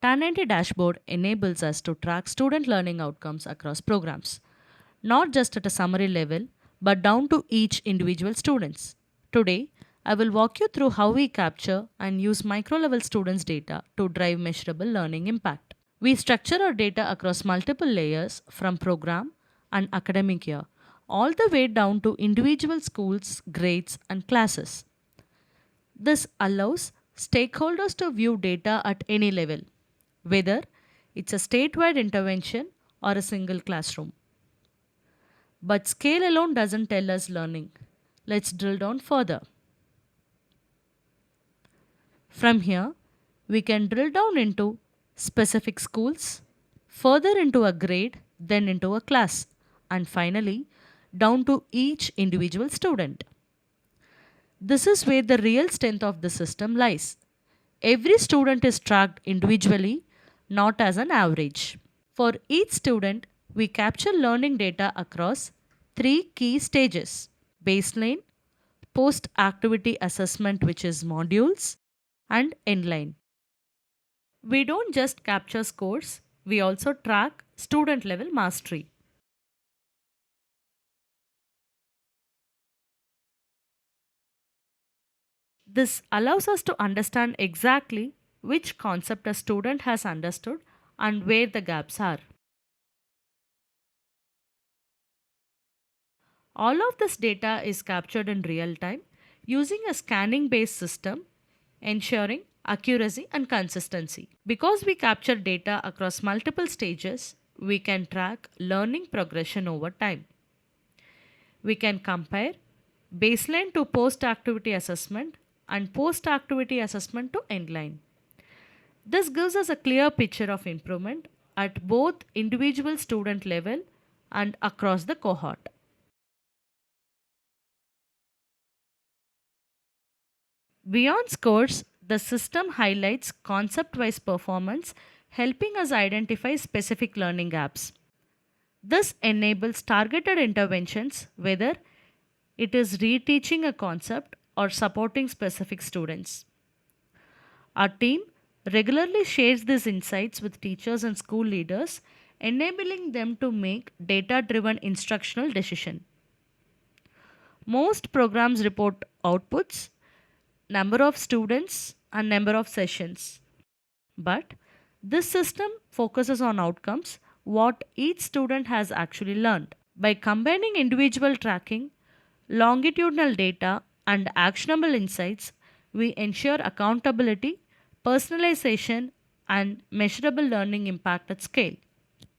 Tan90 Dashboard enables us to track student learning outcomes across programs, not just at a summary level, but down to each individual students. Today, I will walk you through how we capture and use micro-level students' data to drive measurable learning impact. We structure our data across multiple layers from program and academic year, all the way down to individual schools, grades, and classes. This allows stakeholders to view data at any level, whether it's a statewide intervention or a single classroom. But scale alone doesn't tell us learning. Let's drill down further. From here, we can drill down into specific schools, further into a grade, then into a class, and finally down to each individual student. This is where the real strength of the system lies. Every student is tracked individually, not as an average. For each student, we capture learning data across three key stages: baseline, post activity assessment, which is modules, and endline. We don't just capture scores, we also track student level mastery. This allows us to understand exactly which concept a student has understood and where the gaps are. All of this data is captured in real time using a scanning based system, ensuring accuracy and consistency. Because we capture data across multiple stages, we can track learning progression over time. We can compare baseline to post activity assessment and post activity assessment to endline. This gives us a clear picture of improvement at both individual student level and across the cohort. Beyond scores, the system highlights concept wise performance, helping us identify specific learning gaps. This enables targeted interventions, whether it is reteaching a concept or supporting specific students. Our team regularly shares these insights with teachers and school leaders, enabling them to make data driven instructional decisions. Most programs report outputs, number of students, and number of sessions. But this system focuses on outcomes, what each student has actually learned. By combining individual tracking, longitudinal data, and actionable insights, we ensure accountability, personalization, and measurable learning impact at scale.